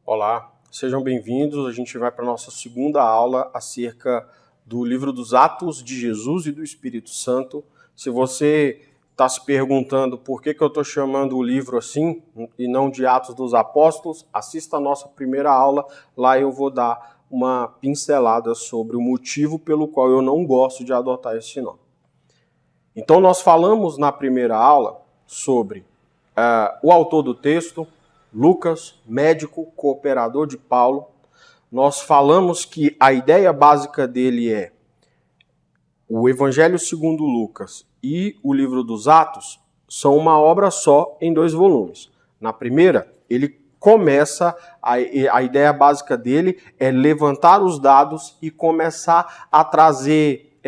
Olá, sejam bem-vindos. A gente vai para a nossa segunda aula acerca do livro dos Atos de Jesus e do Espírito Santo. Se você está se perguntando por que eu estou chamando o livro assim e não de Atos dos Apóstolos, assista a nossa primeira aula. Lá eu vou dar uma pincelada sobre o motivo pelo qual eu não gosto de adotar esse nome. Então nós falamos na primeira aula sobre o autor do texto, Lucas, médico, cooperador de Paulo. Nós falamos que a ideia básica dele é o Evangelho segundo Lucas e o livro dos Atos são uma obra só em 2 volumes. Na primeira, ele começa, a ideia básica dele é levantar os dados e começar a trazer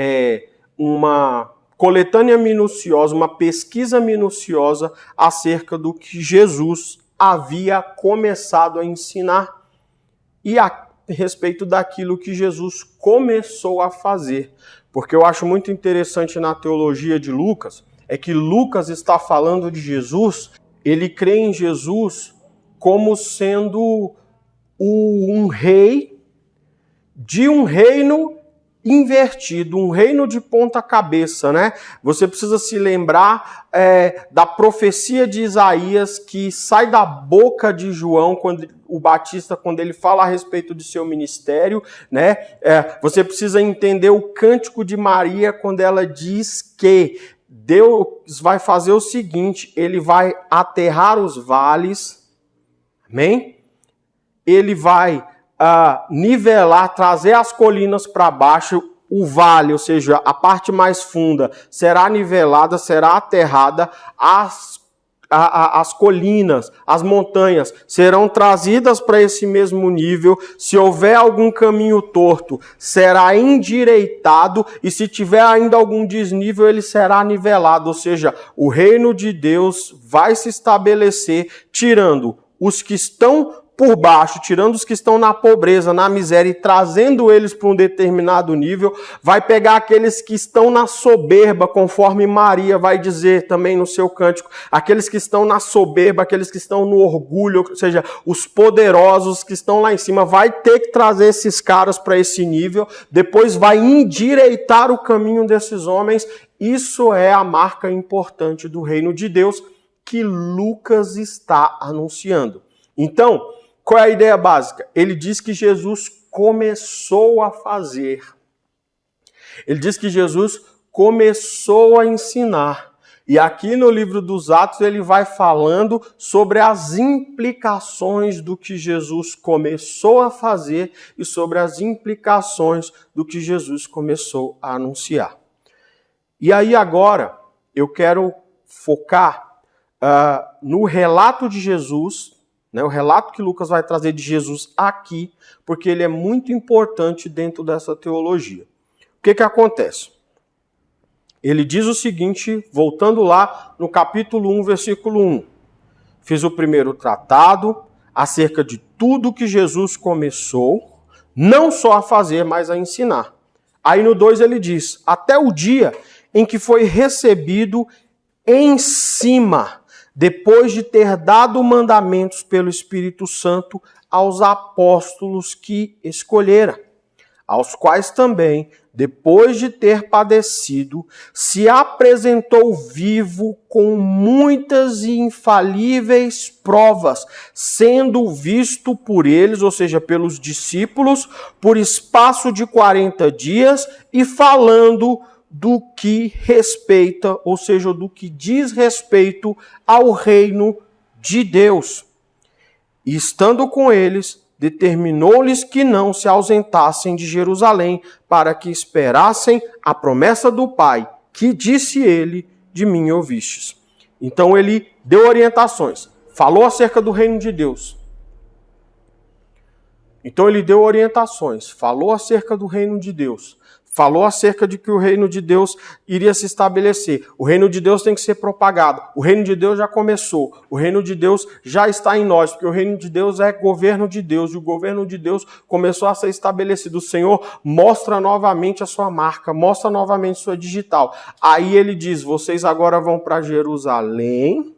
uma coletânea minuciosa, uma pesquisa minuciosa acerca do que Jesus havia começado a ensinar e a respeito daquilo que Jesus começou a fazer. Porque eu acho muito interessante na teologia de Lucas, é que Lucas está falando de Jesus, ele crê em Jesus como sendo um rei de um reino invertido, um reino de ponta cabeça, né? Você precisa se lembrar da profecia de Isaías que sai da boca de João, o Batista, quando ele fala a respeito de seu ministério, né? Você precisa entender o cântico de Maria quando ela diz que Deus vai fazer o seguinte, ele vai aterrar os vales, amém? Ele vai nivelar, trazer as colinas para baixo, o vale, ou seja, a parte mais funda, será nivelada, será aterrada, as colinas, as montanhas serão trazidas para esse mesmo nível. Se houver algum caminho torto, será endireitado, e se tiver ainda algum desnível, ele será nivelado, ou seja, o reino de Deus vai se estabelecer, tirando os que estão por baixo, tirando os que estão na pobreza, na miséria e trazendo eles para um determinado nível, vai pegar aqueles que estão na soberba, conforme Maria vai dizer também no seu cântico, aqueles que estão na soberba, aqueles que estão no orgulho, ou seja, os poderosos que estão lá em cima, vai ter que trazer esses caras para esse nível, depois vai endireitar o caminho desses homens. Isso é a marca importante do reino de Deus que Lucas está anunciando. Então, qual é a ideia básica? Ele diz que Jesus começou a fazer. Ele diz que Jesus começou a ensinar. E aqui no livro dos Atos ele vai falando sobre as implicações do que Jesus começou a fazer e sobre as implicações do que Jesus começou a anunciar. E aí agora eu quero focar no relato de Jesus, o relato que Lucas vai trazer de Jesus aqui, porque ele é muito importante dentro dessa teologia. O que acontece? Ele diz o seguinte, voltando lá no capítulo 1, versículo 1. Fiz o primeiro tratado acerca de tudo que Jesus começou, não só a fazer, mas a ensinar. Aí no 2 ele diz, até o dia em que foi recebido em cima, depois de ter dado mandamentos pelo Espírito Santo aos apóstolos que escolhera, aos quais também, depois de ter padecido, se apresentou vivo com muitas e infalíveis provas, sendo visto por eles, ou seja, pelos discípulos, por espaço de 40 dias e falando do que respeita, ou seja, do que diz respeito ao reino de Deus. E estando com eles, determinou-lhes que não se ausentassem de Jerusalém, para que esperassem a promessa do Pai, que disse ele, de mim ouvistes. Então ele deu orientações, falou acerca do reino de Deus. Então ele deu orientações, falou acerca do reino de Deus. Falou acerca de que o reino de Deus iria se estabelecer. O reino de Deus tem que ser propagado. O reino de Deus já começou. O reino de Deus já está em nós, porque o reino de Deus é governo de Deus. E o governo de Deus começou a ser estabelecido. O Senhor mostra novamente a sua marca, mostra novamente sua digital. Aí ele diz, vocês agora vão para Jerusalém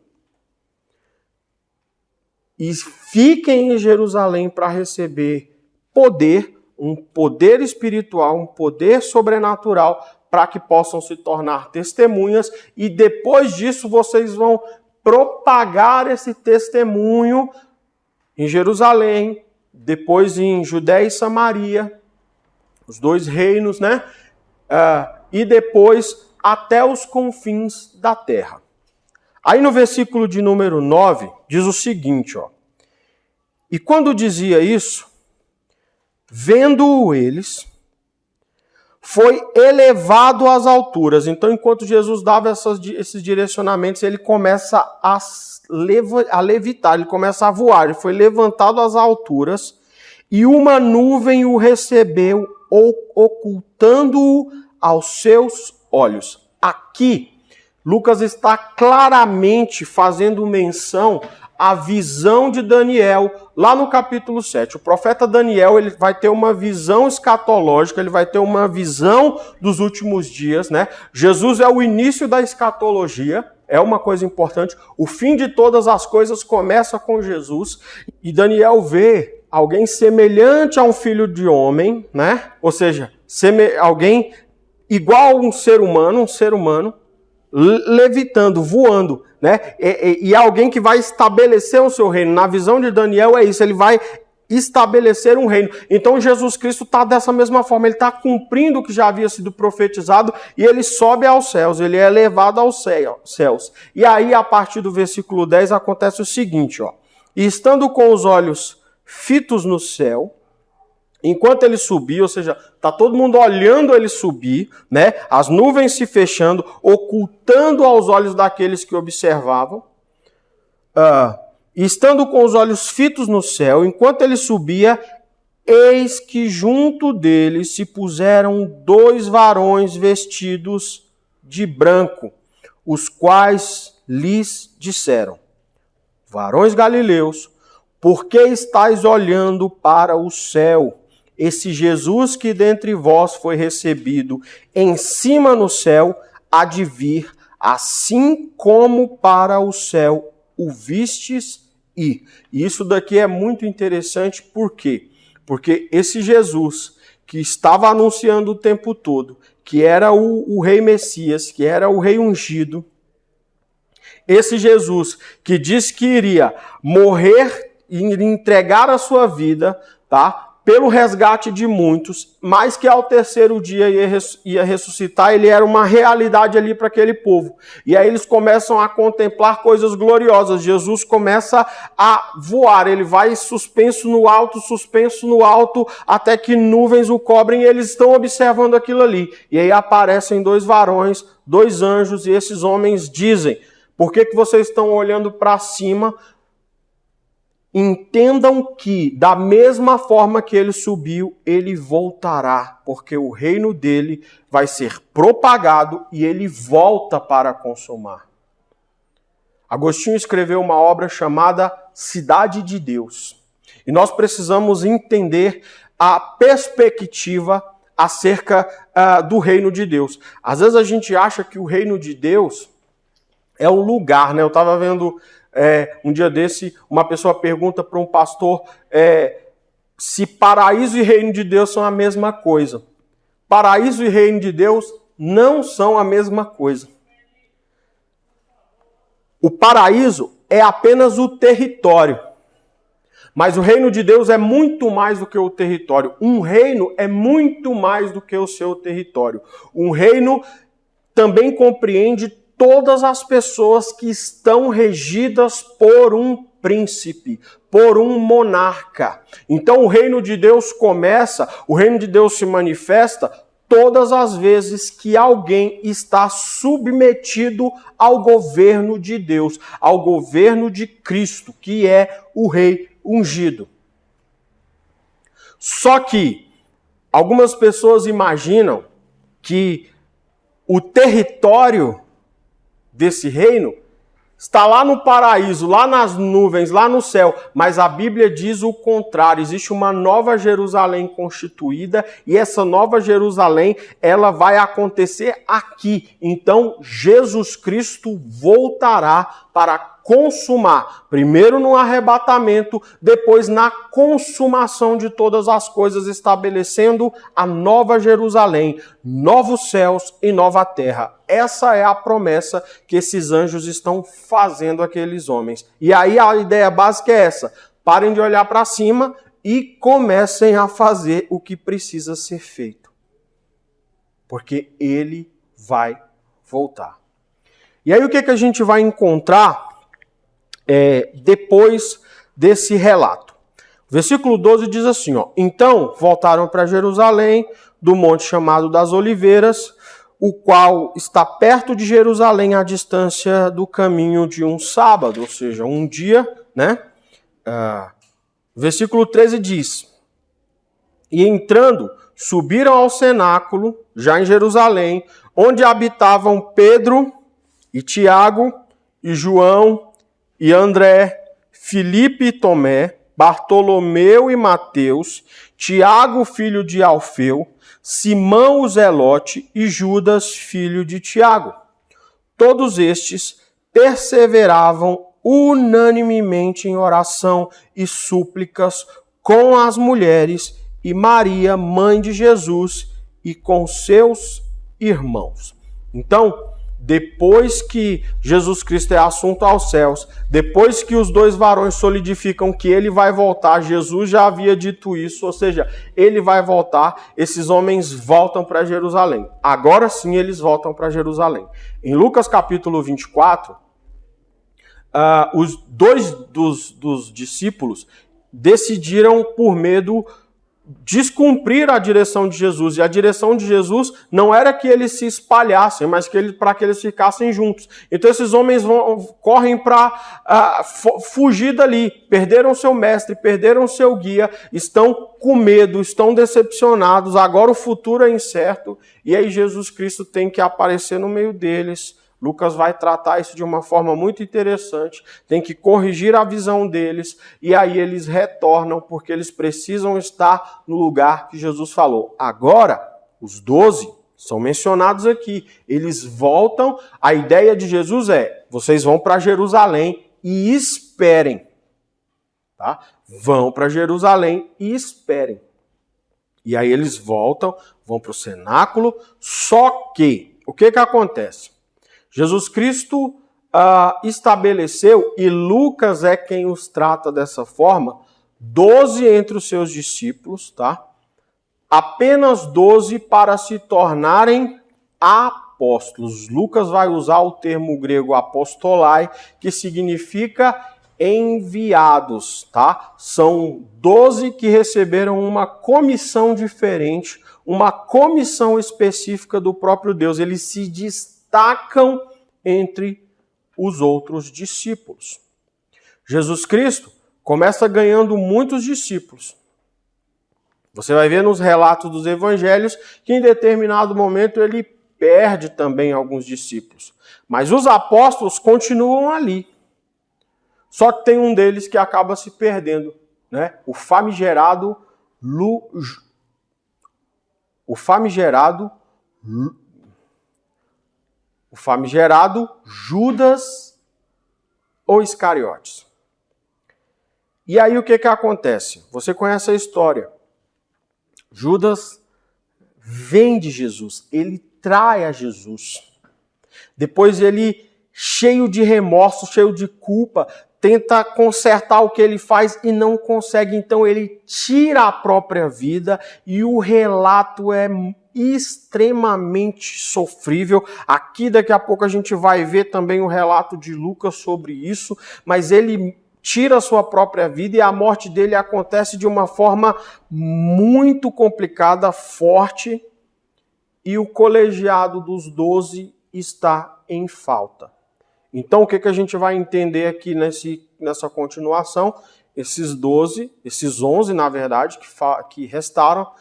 e fiquem em Jerusalém para receber poder, um poder espiritual, um poder sobrenatural, para que possam se tornar testemunhas, e depois disso vocês vão propagar esse testemunho em Jerusalém, depois em Judéia e Samaria, os dois reinos, né? E depois até os confins da terra. Aí no versículo de número 9, diz o seguinte, ó. E quando dizia isso, vendo-o eles, foi elevado às alturas. Então, enquanto Jesus dava esses direcionamentos, ele começa a levitar, ele começa a voar. Ele foi levantado às alturas e uma nuvem o recebeu, ocultando-o aos seus olhos. Aqui, Lucas está claramente fazendo menção à visão de Daniel, lá no capítulo 7. O profeta Daniel, ele vai ter uma visão escatológica, ele vai ter uma visão dos últimos dias, né? Jesus é o início da escatologia, é uma coisa importante. O fim de todas as coisas começa com Jesus. E Daniel vê alguém semelhante a um filho de homem, né? Ou seja, alguém igual a um ser humano, levitando, voando, né? E alguém que vai estabelecer o seu reino. Na visão de Daniel é isso, ele vai estabelecer um reino. Então Jesus Cristo está dessa mesma forma, ele está cumprindo o que já havia sido profetizado e ele sobe aos céus, ele é elevado aos céus. E aí, a partir do versículo 10, acontece o seguinte, ó. E estando com os olhos fitos no céu, enquanto ele subia, ou seja, está todo mundo olhando ele subir, né? As nuvens se fechando, ocultando aos olhos daqueles que observavam. Estando com os olhos fitos no céu, enquanto ele subia, eis que junto dele se puseram 2 varões vestidos de branco, os quais lhes disseram: varões galileus, por que estáis olhando para o céu? Esse Jesus que dentre vós foi recebido em cima no céu, há de vir, assim como para o céu o vistes ir. E isso daqui é muito interessante, por quê? Porque esse Jesus que estava anunciando o tempo todo, que era o rei Messias, que era o rei ungido, esse Jesus que disse que iria morrer e entregar a sua vida, tá? Pelo resgate de muitos, mas que ao terceiro dia ia ressuscitar, ele era uma realidade ali para aquele povo. E aí eles começam a contemplar coisas gloriosas. Jesus começa a voar, ele vai suspenso no alto, até que nuvens o cobrem e eles estão observando aquilo ali. E aí aparecem 2 varões, 2 anjos, e esses homens dizem: por que vocês estão olhando para cima? Entendam que, da mesma forma que ele subiu, ele voltará, porque o reino dele vai ser propagado e ele volta para consumar. Agostinho escreveu uma obra chamada Cidade de Deus. E nós precisamos entender a perspectiva acerca do reino de Deus. Às vezes a gente acha que o reino de Deus é um lugar, né? Eu estava vendo... um dia desse, uma pessoa pergunta para um pastor se paraíso e reino de Deus são a mesma coisa. Paraíso e reino de Deus não são a mesma coisa. O paraíso é apenas o território. Mas o reino de Deus é muito mais do que o território. Um reino é muito mais do que o seu território. Um reino também compreende todas as pessoas que estão regidas por um príncipe, por um monarca. Então o reino de Deus começa, o reino de Deus se manifesta todas as vezes que alguém está submetido ao governo de Deus, ao governo de Cristo, que é o rei ungido. Só que algumas pessoas imaginam que o território desse reino está lá no paraíso, lá nas nuvens, lá no céu. Mas a Bíblia diz o contrário. Existe uma nova Jerusalém constituída e essa nova Jerusalém, ela vai acontecer aqui. Então, Jesus Cristo voltará para consumar. Primeiro no arrebatamento, depois na consumação de todas as coisas, estabelecendo a nova Jerusalém, novos céus e nova terra. Essa é a promessa que esses anjos estão fazendo àqueles homens. E aí a ideia básica é essa: parem de olhar para cima e comecem a fazer o que precisa ser feito. Porque ele vai voltar. E aí o que a gente vai encontrar depois desse relato? O versículo 12 diz assim, ó: então voltaram para Jerusalém, do monte chamado das Oliveiras, o qual está perto de Jerusalém, à distância do caminho de um sábado, ou seja, um dia, né? Versículo 13 diz: e entrando, subiram ao cenáculo, já em Jerusalém, onde habitavam Pedro e Tiago e João e André, Filipe e Tomé, Bartolomeu e Mateus, Tiago, filho de Alfeu, Simão o Zelote e Judas, filho de Tiago. Todos estes perseveravam unanimemente em oração e súplicas com as mulheres e Maria, mãe de Jesus, e com seus irmãos. Então, depois que Jesus Cristo é assunto aos céus, depois que os dois varões solidificam que ele vai voltar, Jesus já havia dito isso, ou seja, ele vai voltar, esses homens voltam para Jerusalém. Agora sim eles voltam para Jerusalém. Em Lucas capítulo 24, os dois dos discípulos decidiram, por medo, descumprir a direção de Jesus. E a direção de Jesus não era que eles se espalhassem, mas para que eles ficassem juntos. Então esses homens correm para fugir dali. Perderam seu mestre, perderam seu guia, estão com medo, estão decepcionados. Agora o futuro é incerto. E aí Jesus Cristo tem que aparecer no meio deles. Lucas vai tratar isso de uma forma muito interessante, tem que corrigir a visão deles, e aí eles retornam, porque eles precisam estar no lugar que Jesus falou. Agora, os 12 são mencionados aqui, eles voltam, a ideia de Jesus é: vocês vão para Jerusalém e esperem. Tá? Vão para Jerusalém e esperem. E aí eles voltam, vão para o cenáculo, só que, o que acontece? Jesus Cristo estabeleceu, e Lucas é quem os trata dessa forma, 12 entre os seus discípulos, tá? Apenas 12 para se tornarem apóstolos. Lucas vai usar o termo grego apostolai, que significa enviados, tá? São 12 que receberam uma comissão diferente, uma comissão específica do próprio Deus. Eles se destacam entre os outros discípulos. Jesus Cristo começa ganhando muitos discípulos. Você vai ver nos relatos dos evangelhos que em determinado momento ele perde também alguns discípulos. Mas os apóstolos continuam ali. Só que tem um deles que acaba se perdendo, né? O famigerado Judas ou Iscariotes. E aí o que acontece? Você conhece a história. Judas vende Jesus, ele trai a Jesus. Depois ele, cheio de remorso, cheio de culpa, tenta consertar o que ele faz e não consegue. Então ele tira a própria vida e o relato é extremamente sofrível. Aqui daqui a pouco a gente vai ver também o relato de Lucas sobre isso, mas ele tira a sua própria vida e a morte dele acontece de uma forma muito complicada, forte, e o colegiado dos 12 está em falta. Então o que a gente vai entender aqui nessa continuação? Esses 11 na verdade, que restaram,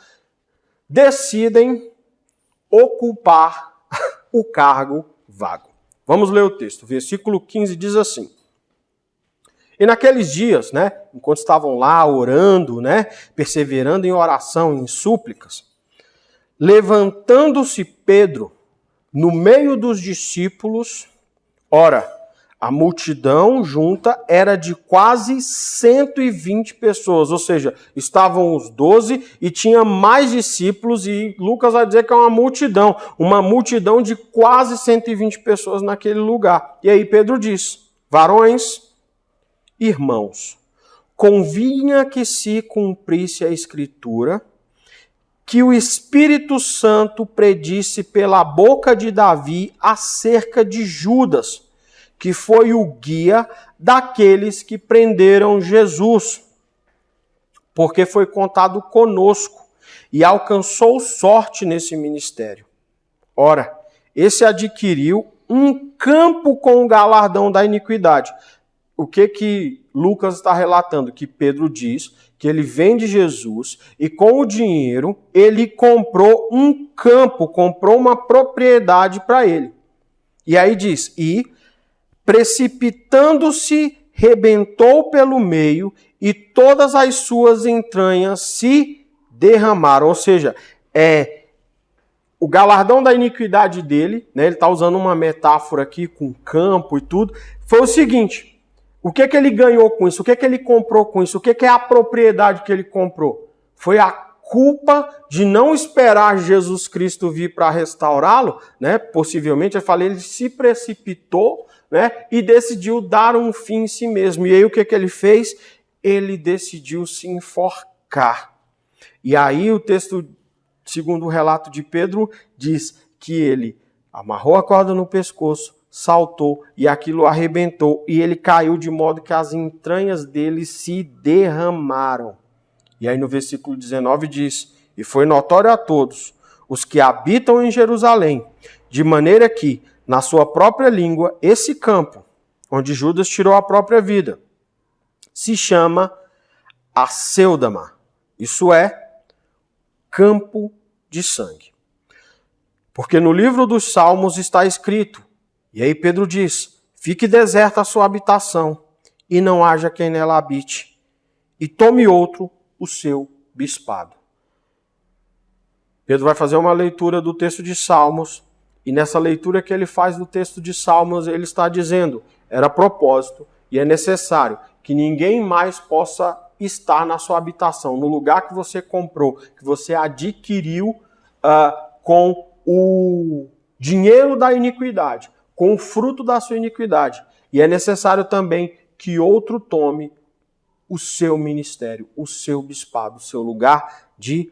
decidem ocupar o cargo vago. Vamos ler o texto. Versículo 15 diz assim: e naqueles dias, né, enquanto estavam lá orando, né, perseverando em oração, em súplicas, levantando-se Pedro no meio dos discípulos, ora, A multidão junta era de quase 120 pessoas, ou seja, estavam os 12 e tinha mais discípulos, e Lucas vai dizer que é uma multidão de quase 120 pessoas naquele lugar. E aí Pedro diz: varões, irmãos, convinha que se cumprisse a Escritura, que o Espírito Santo predisse pela boca de Davi acerca de Judas, que foi o guia daqueles que prenderam Jesus, porque foi contado conosco e alcançou sorte nesse ministério. Ora, esse adquiriu um campo com o galardão da iniquidade. O que Lucas está relatando? Que Pedro diz que ele vende Jesus e com o dinheiro ele comprou um campo, comprou uma propriedade para ele. E aí diz, precipitando-se, rebentou pelo meio e todas as suas entranhas se derramaram. Ou seja, o galardão da iniquidade dele, né, ele está usando uma metáfora aqui com campo e tudo, foi o seguinte: o que ele ganhou com isso? O que ele comprou com isso? O que é a propriedade que ele comprou? Foi a culpa de não esperar Jesus Cristo vir para restaurá-lo, né? Possivelmente, ele se precipitou, né, e decidiu dar um fim em si mesmo. E aí o que ele fez? Ele decidiu se enforcar. E aí o texto, segundo o relato de Pedro, diz que ele amarrou a corda no pescoço, saltou e aquilo arrebentou e ele caiu de modo que as entranhas dele se derramaram. E aí no versículo 19 diz: e foi notório a todos os que habitam em Jerusalém, de maneira que, na sua própria língua, esse campo, onde Judas tirou a própria vida, se chama Acéldama. Isso é, campo de sangue. Porque no livro dos Salmos está escrito, e aí Pedro diz: fique deserta a sua habitação, e não haja quem nela habite, e tome outro o seu bispado. Pedro vai fazer uma leitura do texto de Salmos, e nessa leitura que ele faz do texto de Salmos, ele está dizendo, era propósito e é necessário que ninguém mais possa estar na sua habitação, no lugar que você comprou, que você adquiriu com o dinheiro da iniquidade, com o fruto da sua iniquidade. E é necessário também que outro tome o seu ministério, o seu bispado, o seu lugar de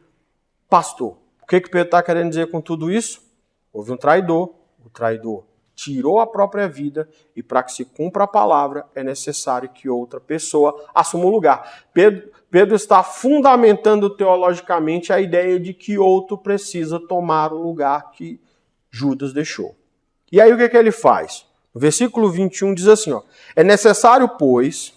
pastor. O que Pedro está querendo dizer com tudo isso? Houve um traidor, o traidor tirou a própria vida e para que se cumpra a palavra é necessário que outra pessoa assuma o lugar. Pedro está fundamentando teologicamente a ideia de que outro precisa tomar o lugar que Judas deixou. E aí o que ele faz? O versículo 21 diz assim, é necessário, pois,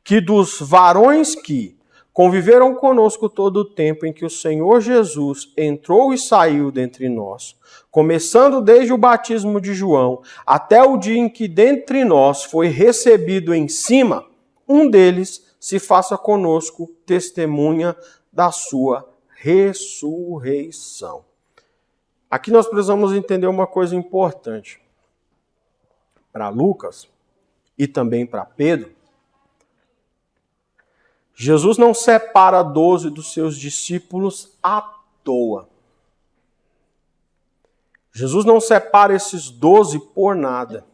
que dos varões que conviveram conosco todo o tempo em que o Senhor Jesus entrou e saiu dentre nós, começando desde o batismo de João até o dia em que dentre nós foi recebido em cima, um deles se faça conosco testemunha da sua ressurreição. Aqui nós precisamos entender uma coisa importante. Para Lucas e também para Pedro, Jesus não separa 12 dos seus discípulos à toa. Jesus não separa esses 12 por nada.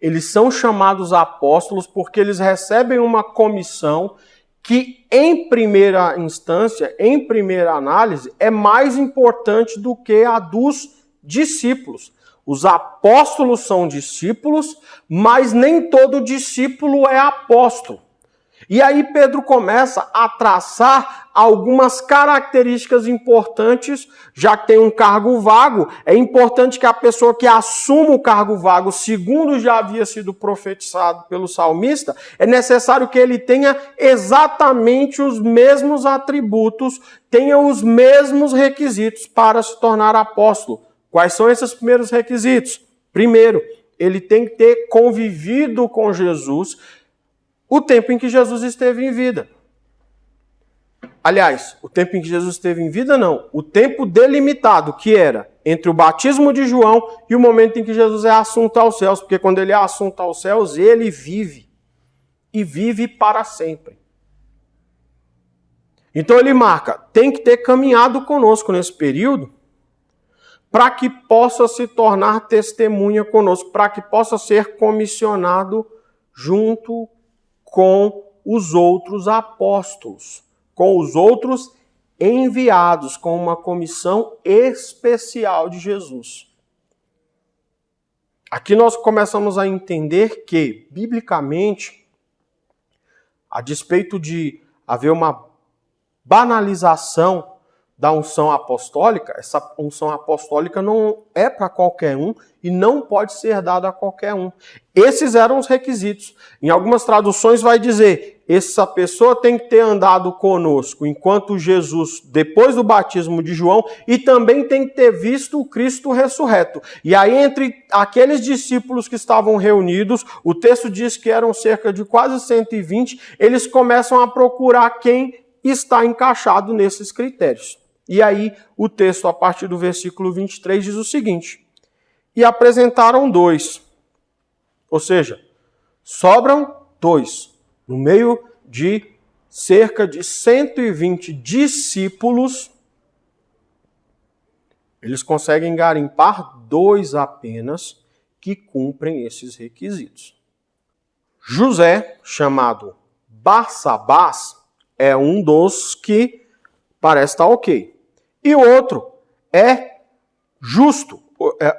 Eles são chamados apóstolos porque eles recebem uma comissão que, em primeira instância, em primeira análise, é mais importante do que a dos discípulos. Os apóstolos são discípulos, mas nem todo discípulo é apóstolo. E aí Pedro começa a traçar algumas características importantes, já que tem um cargo vago, é importante que a pessoa que assuma o cargo vago, segundo já havia sido profetizado pelo salmista, é necessário que ele tenha exatamente os mesmos atributos, tenha os mesmos requisitos para se tornar apóstolo. Quais são esses primeiros requisitos? Primeiro, ele tem que ter convivido com Jesus o tempo em que Jesus esteve em vida. Aliás, o tempo em que Jesus esteve em vida não, o tempo delimitado, que era entre o batismo de João e o momento em que Jesus é assunto aos céus, porque quando ele é assunto aos céus, ele vive, e vive para sempre. Então ele marca, tem que ter caminhado conosco nesse período, para que possa se tornar testemunha conosco, para que possa ser comissionado junto com os outros apóstolos, com os outros enviados, com uma comissão especial de Jesus. Aqui nós começamos a entender que, biblicamente, a despeito de haver uma banalização da unção apostólica, essa unção apostólica não é para qualquer um e não pode ser dada a qualquer um. Esses eram os requisitos. Em algumas traduções vai dizer, essa pessoa tem que ter andado conosco enquanto Jesus, depois do batismo de João, e também tem que ter visto o Cristo ressurreto. E aí entre aqueles discípulos que estavam reunidos, o texto diz que eram cerca de quase 120, eles começam a procurar quem está encaixado nesses critérios. E aí o texto, a partir do versículo 23, diz o seguinte: e apresentaram 2. Ou seja, sobram 2. No meio de cerca de 120 discípulos, eles conseguem garimpar 2 apenas que cumprem esses requisitos. José, chamado Barsabás, é um dos que parece estar ok. E o outro é Justo.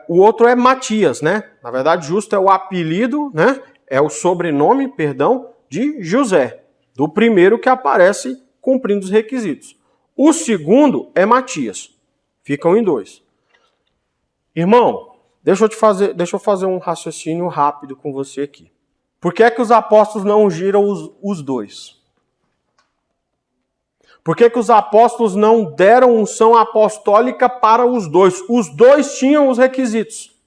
O outro é Matias, né? Na verdade, Justo é o apelido, né? É o sobrenome, perdão, de José, do primeiro que aparece cumprindo os requisitos. O segundo é Matias. Ficam em 2. Irmão, deixa eu fazer um raciocínio rápido com você aqui. Por que é que os apóstolos não ungiram os 2? Por que os apóstolos não deram unção apostólica para os 2? Os 2 tinham os requisitos.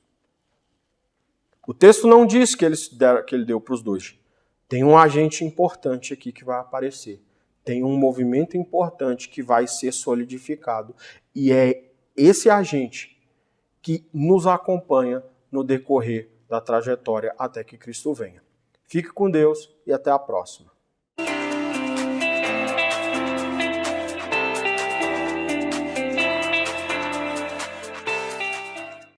O texto não diz que ele deu para os 2. Tem um agente importante aqui que vai aparecer. Tem um movimento importante que vai ser solidificado. E é esse agente que nos acompanha no decorrer da trajetória até que Cristo venha. Fique com Deus e até a próxima.